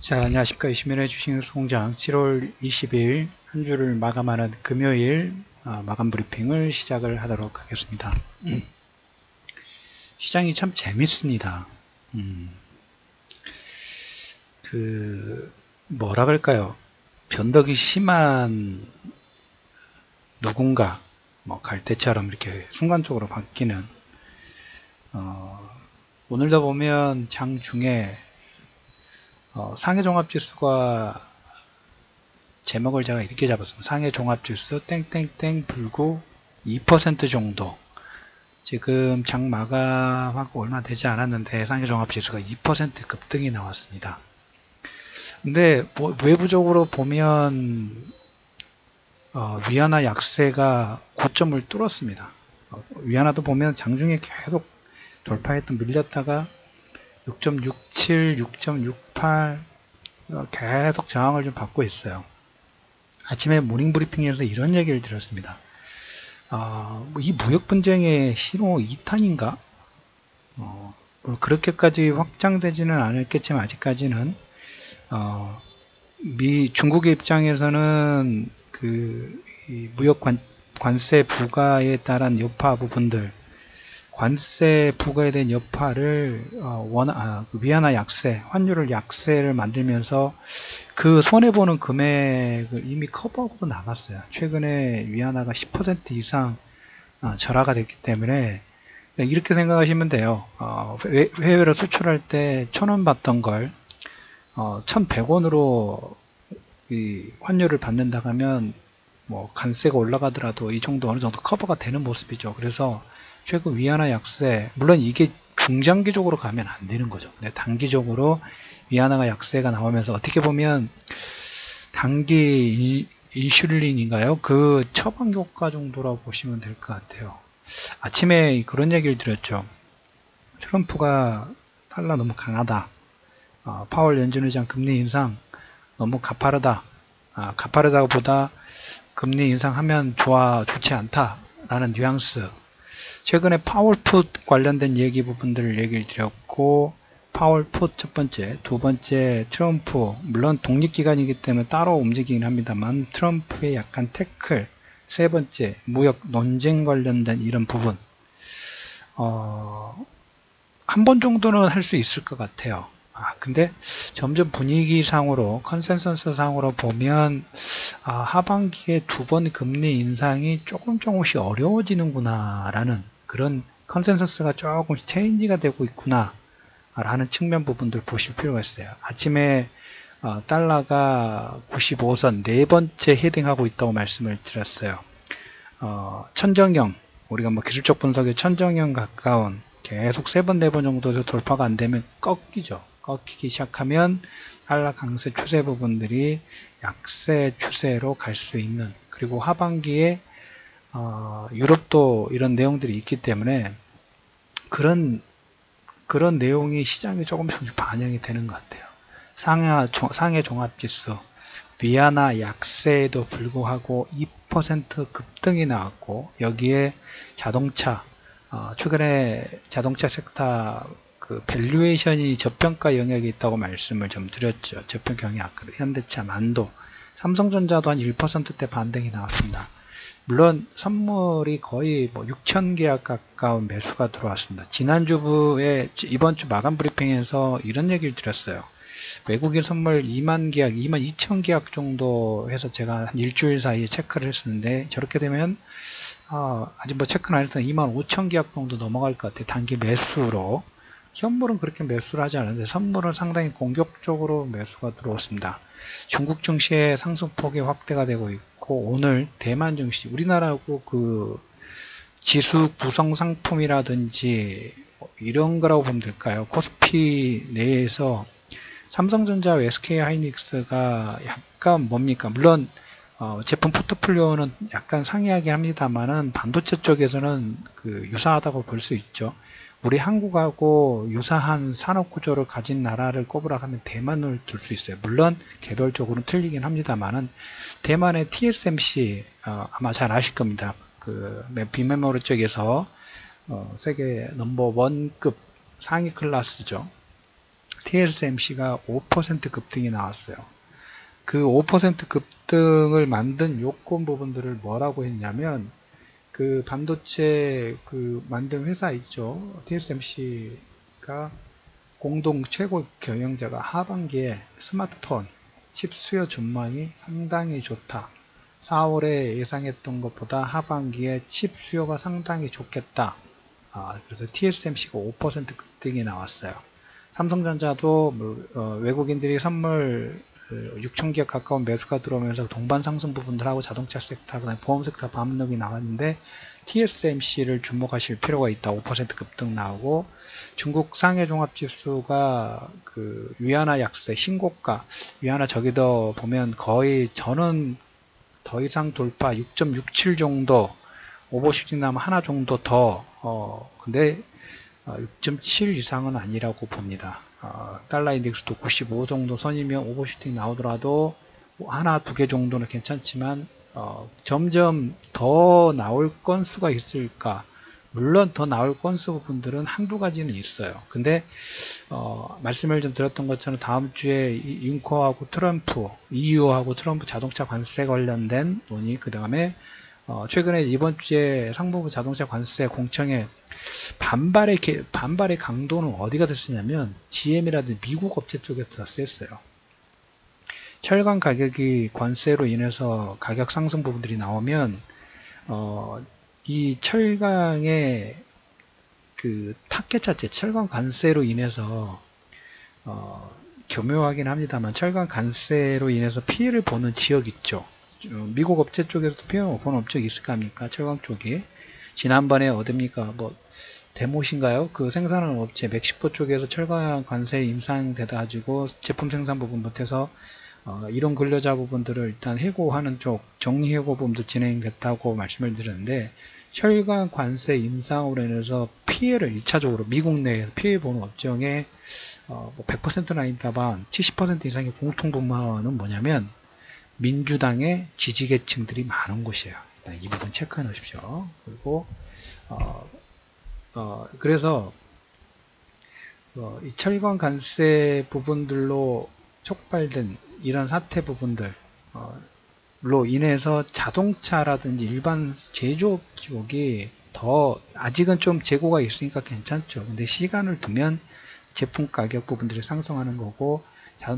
자, 안녕하십니까. 이시민의 주식공장 7월 20일 한 주를 마감하는 금요일 마감 브리핑을 시작을 하도록 하겠습니다. 시장이 참 재밌습니다. 뭐라 그럴까요? 변덕이 심한 누군가, 갈대처럼 이렇게 순간적으로 바뀌는, 오늘도 보면 장 중에 상해종합지수가 제목을 제가 이렇게 잡았습니다. 상해종합지수 땡땡땡 불구 2% 정도. 지금 장 마감하고 얼마 되지 않았는데 상해종합지수가 2% 급등이 나왔습니다. 근데 외부적으로 보면 위안화 약세가 고점을 뚫었습니다. 위안화도 보면 장중에 계속 돌파했던 밀렸다가 6.67, 6.68 계속 저항을 좀 받고 있어요. 아침에 모닝 브리핑에서 이런 얘기를 들었습니다. 이 무역 분쟁의 신호 2탄인가? 그렇게까지 확장되지는 않았겠지만 아직까지는 중국의 입장에서는 이 무역 관세 부과에 따른 여파 부분들, 관세 부과에 대한 여파를 위안화 약세, 환율을 약세를 만들면서 그 손해보는 금액을 이미 커버하고 남았어요. 최근에 위안화가 10% 이상 절하가 됐기 때문에 이렇게 생각하시면 돼요. 해외로 수출할 때 1,000원 받던 걸 1,100원으로 이 환율을 받는다 하면 관세가 올라가더라도 이 정도 어느 정도 커버가 되는 모습이죠. 그래서 최근 위안화 약세, 물론 이게 중장기적으로 가면 안 되는 거죠. 근데 단기적으로 위안화가 약세가 나오면서 어떻게 보면 단기 인슐린인가요? 그 처방 효과 정도라고 보시면 될 것 같아요. 아침에 그런 얘기를 드렸죠. 트럼프가 달러 너무 강하다. 파월 연준 의장 금리 인상 너무 가파르다. 가파르다고 보다 금리 인상하면 좋지 않다라는 뉘앙스. 최근에 파월풋 관련된 얘기 부분들을 얘기를 드렸고, 파월풋 첫 번째, 두 번째 트럼프, 물론 독립기관이기 때문에 따로 움직이긴 합니다만 트럼프의 약간 태클, 세 번째 무역 논쟁 관련된 이런 부분 한 번 정도는 할 수 있을 것 같아요. 근데 점점 분위기상으로 컨센서스 상으로 보면 하반기에 두 번 금리 인상이 조금씩 어려워지는구나 라는 그런 컨센서스가 조금씩 체인지가 되고 있구나 라는 측면 부분들 보실 필요가 있어요. 아침에 달러가 95선 네 번째 헤딩하고 있다고 말씀을 드렸어요. 천정형, 우리가 기술적 분석에 천정형 가까운 계속 세 번, 네 번 정도 돌파가 안 되면 꺾이죠. 꺾이기 시작하면 달러 강세 추세 부분들이 약세 추세로 갈 수 있는, 그리고 하반기에 유럽도 이런 내용들이 있기 때문에 그런 내용이 시장에 조금씩 반영이 되는 것 같아요. 상해 종합지수 위안화 약세에도 불구하고 2% 급등이 나왔고, 여기에 자동차, 최근에 자동차 섹터 밸류에이션이 저평가 영역에 있다고 말씀을 좀 드렸죠. 저평가 영역, 현대차, 만도, 삼성전자도 한 1%대 반등이 나왔습니다. 물론 선물이 거의 6,000계약 가까운 매수가 들어왔습니다. 지난주에 이번 주 마감 브리핑에서 이런 얘기를 드렸어요. 외국인 선물 2만 계약, 2만 2천 계약 정도 해서 제가 한 일주일 사이에 체크를 했었는데, 저렇게 되면 아직 체크는 안 해서 2만 5천 계약 정도 넘어갈 것 같아요. 단기 매수로. 현물은 그렇게 매수를 하지 않았는데 선물은 상당히 공격적으로 매수가 들어왔습니다. 중국 증시의 상승폭이 확대가 되고 있고, 오늘 대만 증시, 우리나라하고 지수 구성 상품이라든지 이런 거라고 보면 될까요? 코스피 내에서 삼성전자, SK하이닉스가 약간 물론 제품 포트폴리오는 약간 상이하긴 합니다만은 반도체 쪽에서는 유사하다고 볼 수 있죠. 우리 한국하고 유사한 산업 구조를 가진 나라를 꼽으라 하면 대만을 들 수 있어요. 물론 개별적으로는 틀리긴 합니다만은 대만의 TSMC 아마 잘 아실 겁니다. 빅메모리 쪽에서 세계 넘버 원급 상위 클래스죠. TSMC가 5% 급등이 나왔어요. 그 5% 급등을 만든 요건 부분들을 뭐라고 했냐면, 그 반도체 그 만든 회사 있죠. TSMC가 공동 최고 경영자가 하반기에 스마트폰 칩 수요 전망이 상당히 좋다. 4월에 예상했던 것보다 하반기에 칩 수요가 상당히 좋겠다. 그래서 TSMC가 5% 급등이 나왔어요. 삼성전자도 외국인들이 선물 6,000개 가까운 매수가 들어오면서 동반 상승 부분들하고 자동차 섹터, 그다음에 보험 섹터 반등이 나왔는데 TSMC를 주목하실 필요가 있다. 5% 급등 나오고 중국 상해 종합지수가 그 위안화 약세 신고가 위안화 저기도 보면 거의 저는 더 이상 돌파 6.67 정도 오버슈팅 나면 하나 정도 더 근데 6.7 이상은 아니라고 봅니다. 달러 인덱스도 95 정도 선이면 오버슈팅 나오더라도 하나 두 개 정도는 괜찮지만 점점 더 나올 건수가 있을까? 물론 더 나올 건수 부분들은 한두 가지는 있어요. 근데 말씀을 좀 드렸던 것처럼 다음 주에 잉커하고 트럼프, EU하고 트럼프 자동차 관세 관련된 논의, 그 다음에 최근에 이번 주에 상무부 자동차 관세 공청회 반발의 강도는 어디가 됐었냐면 GM이라든지 미국 업체 쪽에서 더 셌어요. 철강 가격이 관세로 인해서 가격 상승 부분들이 나오면 이 철강의 그 타켓 자체 철강 관세로 인해서 교묘하긴 합니다만 철강 관세로 인해서 피해를 보는 지역 있죠. 미국 업체 쪽에서도 피해를 보는 업체가 있을 거 아닙니까? 철강 쪽에. 지난번에 어딥니까? 뭐 데모신가요? 그 생산하는 업체 멕시코 쪽에서 철강 관세 인상되다 가지고 제품 생산 부분 못해서 이런 근로자 부분들을 일단 해고하는 쪽 정리 해고 부분도 진행됐다고 말씀을 드렸는데 철강 관세 인상으로 인해서 피해를 1차적으로 미국 내에서 피해 보는 업종의 100%는 아닙니다만 70% 이상의 공통 분모는 뭐냐면 민주당의 지지계층들이 많은 곳이에요. 이 부분 체크해 놓으십시오. 그리고 그래서 이 철강 관세 부분들로 촉발된 이런 사태 부분들로 인해서 자동차라든지 일반 제조업 쪽이 더 아직은 좀 재고가 있으니까 괜찮죠. 근데 시간을 두면 제품 가격 부분들이 상승하는 거고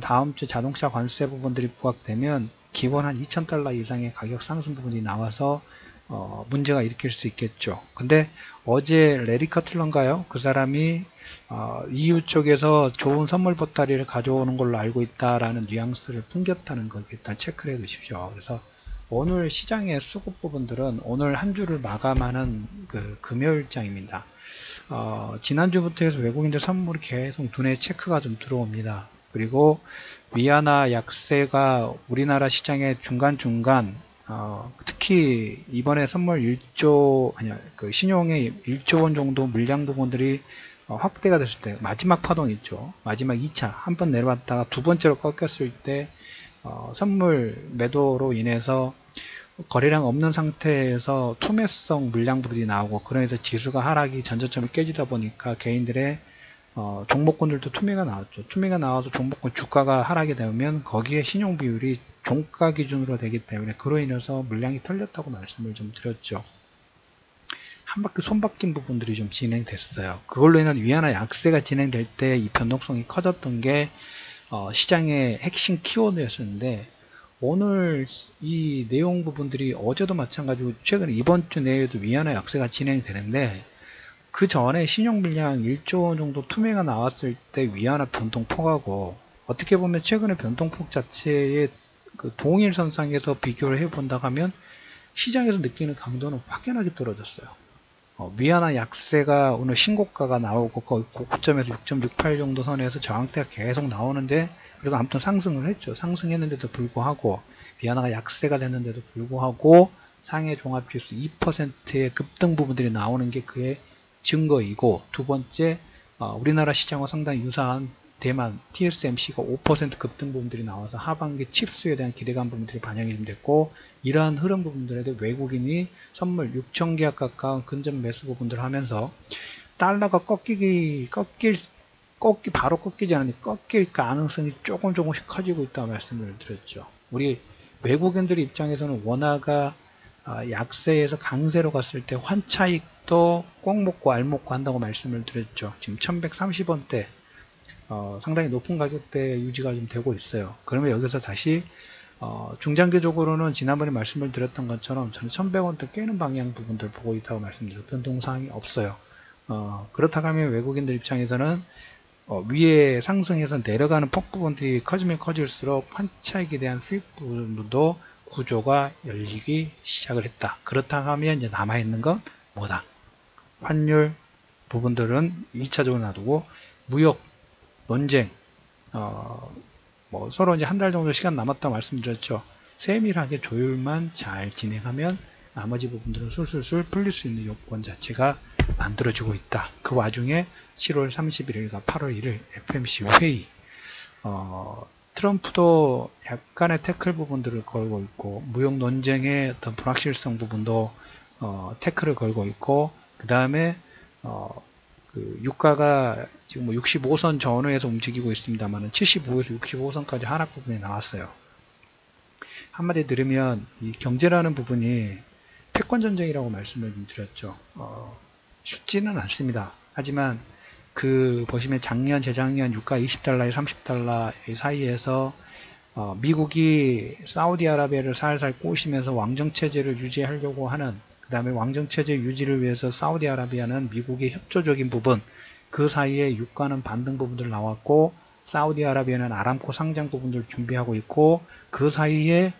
다음 주 자동차 관세 부분들이 부각되면 기본 한 2,000달러 이상의 가격 상승 부분이 나와서 문제가 일으킬 수 있겠죠. 근데 어제 레리 커틀런가요? 그 사람이 EU 쪽에서 좋은 선물 보따리를 가져오는 걸로 알고 있다라는 뉘앙스를 풍겼다는 거 일단 체크를 해 두십시오. 그래서 오늘 시장의 수급 부분들은 오늘 한 주를 마감하는 그 금요일장입니다. 지난주부터 해서 외국인들 선물이 계속 눈에 체크가 좀 들어옵니다. 그리고 위안화 약세가 우리나라 시장의 중간중간 특히 이번에 선물 1조 그 신용의 1조 원 정도 물량 부분들이 확대가 됐을 때 마지막 파동 있죠. 마지막 2차 한 번 내려왔다가 두 번째로 꺾였을 때 선물 매도로 인해서 거래량 없는 상태에서 투매성 물량 부분이 나오고 그러면서 지수가 하락이 전저점이 깨지다 보니까 개인들의 종목군들도 투매가 나왔죠. 투매가 나와서 종목군 주가가 하락이 되면 거기에 신용 비율이 종가 기준으로 되기 때문에 그로 인해서 물량이 털렸다고 말씀을 좀 드렸죠. 한 바퀴 손바뀐 부분들이 좀 진행됐어요. 그걸로 인한 위안화 약세가 진행될 때 이 변동성이 커졌던 게 시장의 핵심 키워드였었는데 오늘 이 내용 부분들이 어제도 마찬가지고 최근에 이번 주 내에도 위안화 약세가 진행되는데 그 전에 신용 물량 1조 원 정도 투매가 나왔을 때 위안화 변동폭하고 어떻게 보면 최근에 변동폭 자체의 그 동일선상에서 비교를 해본다고 하면 시장에서 느끼는 강도는 확연하게 떨어졌어요. 위안화 약세가 오늘 신고가가 나오고 거의 고점에서 6.68 정도 선에서 저항대가 계속 나오는데 그래도 아무튼 상승을 했죠. 상승했는데도 불구하고 위안화가 약세가 됐는데도 불구하고 상해 종합지수 2%의 급등 부분들이 나오는 게 그의 증거이고 두 번째 우리나라 시장과 상당히 유사한 대만 TSMC가 5% 급등 부분들이 나와서 하반기 칩수에 대한 기대감 부분들이 반영이 됐고 이러한 흐름 부분들에 대해 외국인이 선물 6,000개 가까운 근접 매수 부분들을 하면서 달러가 꺾일 바로 꺾이지 않으니 꺾일 가능성이 조금씩 커지고 있다고 말씀을 드렸죠. 우리 외국인들 입장에서는 원화가 약세에서 강세로 갔을 때 환차익도 꼭 먹고 알 먹고 한다고 말씀을 드렸죠. 지금 1130원대 상당히 높은 가격대 유지가 좀 되고 있어요. 그러면 여기서 다시 중장기적으로는 지난번에 말씀을 드렸던 것처럼 저는 1100원대 깨는 방향 부분들 보고 있다고 말씀드렸죠. 변동사항이 없어요. 그렇다고 하면 외국인들 입장에서는 위에 상승해서 내려가는 폭 부분들이 커지면 커질수록 환차익에 대한 수익 부분도 구조가 열리기 시작을 했다. 그렇다고 하면 이제 남아있는 건 뭐다? 환율 부분들은 2차적으로 놔두고 무역, 논쟁, 서로 이제 한 달 정도 시간 남았다 말씀드렸죠. 세밀하게 조율만 잘 진행하면 나머지 부분들은 술술술 풀릴 수 있는 요건 자체가 만들어지고 있다. 그 와중에 7월 31일과 8월 1일 FMC 회의, 트럼프도 약간의 태클 부분들을 걸고 있고, 무역 논쟁의 어떤 불확실성 부분도 태클을 걸고 있고, 그 다음에 그 유가가 지금 65선 전후에서 움직이고 있습니다만 75에서 65선까지 하락 부분이 나왔어요. 한마디 들으면 이 경제라는 부분이 패권 전쟁이라고 말씀을 드렸죠. 쉽지는 않습니다. 하지만 보시면 작년, 재작년 유가 20달러에 30달러 사이에서 미국이 사우디아라비아를 살살 꼬시면서 왕정체제를 유지하려고 하는, 그 다음에 왕정체제 유지를 위해서 사우디아라비아는 미국의 협조적인 부분, 그 사이에 유가는 반등 부분들 나왔고, 사우디아라비아는 아람코 상장 부분들을 준비하고 있고, 그 사이에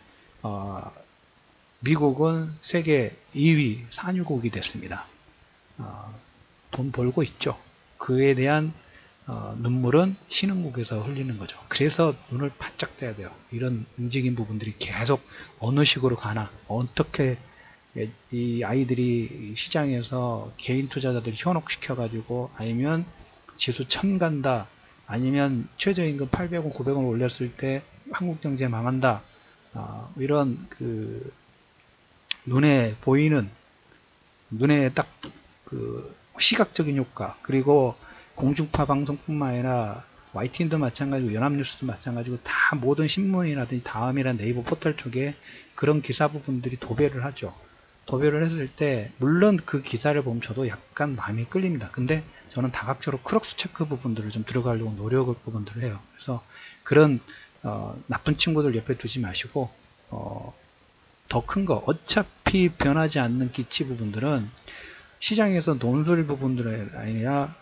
미국은 세계 2위 산유국이 됐습니다. 돈 벌고 있죠. 그에 대한 눈물은 신흥국에서 흘리는 거죠. 그래서 눈을 바짝 떼야 돼요. 이런 움직인 부분들이 계속 어느 식으로 가나, 어떻게 이 아이들이 시장에서 개인 투자자들이 현혹시켜 가지고, 아니면 지수 1000 간다, 아니면 최저임금 800원 900원 올렸을 때 한국경제 망한다, 이런 눈에 보이는, 눈에 딱 시각적인 효과, 그리고 공중파 방송뿐만 아니라 YTN도 마찬가지고 연합뉴스도 마찬가지고 다 모든 신문이라든지 다음이나 네이버 포털 쪽에 그런 기사 부분들이 도배를 하죠. 도배를 했을 때 물론 그 기사를 보면 저도 약간 마음이 끌립니다. 근데 저는 다각적으로 크로스 체크 부분들을 좀 들어가려고 노력을 부분들을 해요. 그래서 그런 나쁜 친구들 옆에 두지 마시고 더 큰 거, 어차피 변하지 않는 기치 부분들은 시장에서 논술 부분들이 아니라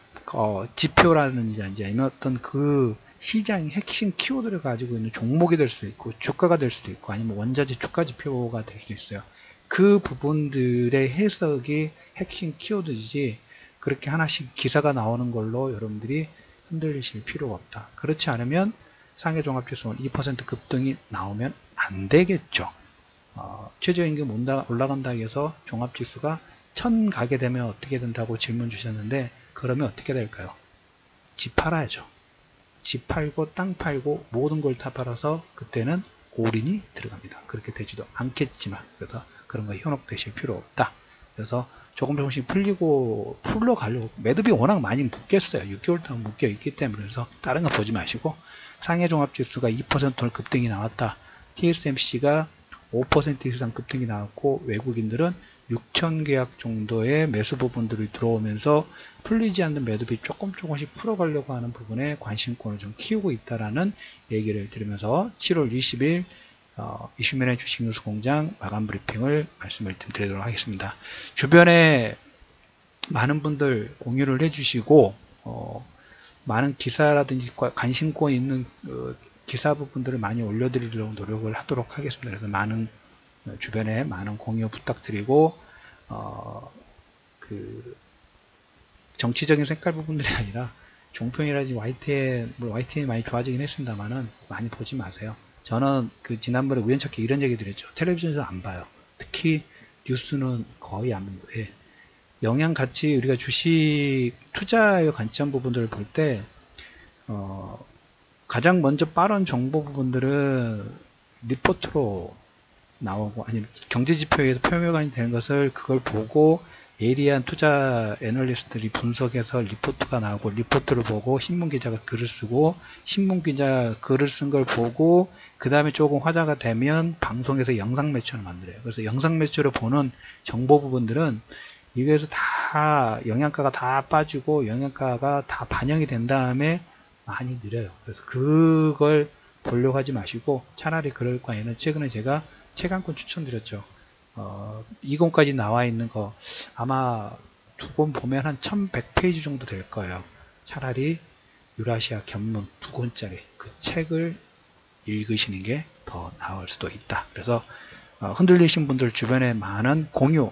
지표라든지 아니면 어떤 그 시장의 핵심 키워드를 가지고 있는 종목이 될 수도 있고 주가가 될 수도 있고 아니면 원자재 주가 지표가 될 수도 있어요. 그 부분들의 해석이 핵심 키워드이지 그렇게 하나씩 기사가 나오는 걸로 여러분들이 흔들리실 필요가 없다. 그렇지 않으면 상해종합지수 2% 급등이 나오면 안 되겠죠. 최저임금 올라간다고 해서 종합지수가 1000 가게 되면 어떻게 된다고 질문 주셨는데, 그러면 어떻게 될까요? 집 팔아야죠. 집 팔고 땅 팔고 모든 걸 다 팔아서 그때는 올인이 들어갑니다. 그렇게 되지도 않겠지만, 그래서 그런 거 현혹되실 필요 없다. 그래서 조금씩 풀러가려고, 매듭이 워낙 많이 묶였어요. 6개월 동안 묶여 있기 때문에. 그래서 다른 거 보지 마시고, 상해종합지수가 2% 급등이 나왔다. TSMC가 5% 이상 급등이 나왔고, 외국인들은 6,000계약 정도의 매수 부분들이 들어오면서 풀리지 않는 매듭이 조금씩 풀어가려고 하는 부분에 관심권을 좀 키우고 있다라는 얘기를 드리면서 7월 20일 이슈맨의 주식뉴스공장 마감 브리핑을 말씀을 드리도록 하겠습니다. 주변에 많은 분들 공유를 해주시고 많은 기사라든지 관심권 있는 기사 부분들을 많이 올려드리려고 노력을 하도록 하겠습니다. 그래서 주변에 많은 공유 부탁드리고 정치적인 색깔 부분들이 아니라 종편이라든지 YTN이 많이 좋아지긴 했습니다만은 많이 보지 마세요. 저는 지난번에 우연찮게 이런 얘기 드렸죠. 텔레비전에서 안 봐요. 특히 뉴스는 거의 안 보고, 영양가치 우리가 주식 투자의 관점 부분들을 볼 때 가장 먼저 빠른 정보 부분들은 리포트로 나오고 아니면 경제지표에서 표명이 되는 것을 그걸 보고 예리한 투자 애널리스트들이 분석해서 리포트가 나오고 리포트를 보고 신문기자가 글을 쓰고 신문기자 글을 쓴 걸 보고 그 다음에 조금 화제가 되면 방송에서 영상 매체를 만들어요. 그래서 영상 매체로 보는 정보 부분들은 이거에서 다 영양가가 다 빠지고 영양가가 다 반영이 된 다음에 많이 느려요. 그래서 그걸 보려고 하지 마시고 차라리 그럴 바에는 최근에 제가 책 한 권 추천드렸죠. 2권까지 나와 있는 거 아마 두 권 보면 한 1100페이지 정도 될 거예요. 차라리 유라시아 견문 2권짜리 그 책을 읽으시는 게 더 나을 수도 있다. 그래서 흔들리신 분들 주변에 많은 공유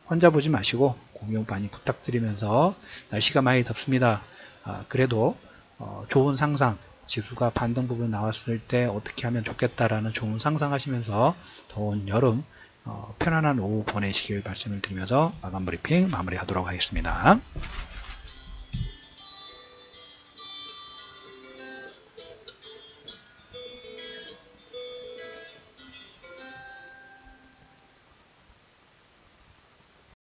혼자 보지 마시고 공유 많이 부탁드리면서 날씨가 많이 덥습니다. 그래도 좋은 상상 지수가 반등 부분 나왔을 때 어떻게 하면 좋겠다라는 좋은 상상하시면서 더운 여름 편안한 오후 보내시길 말씀을 드리면서 마감 브리핑 마무리하도록 하겠습니다.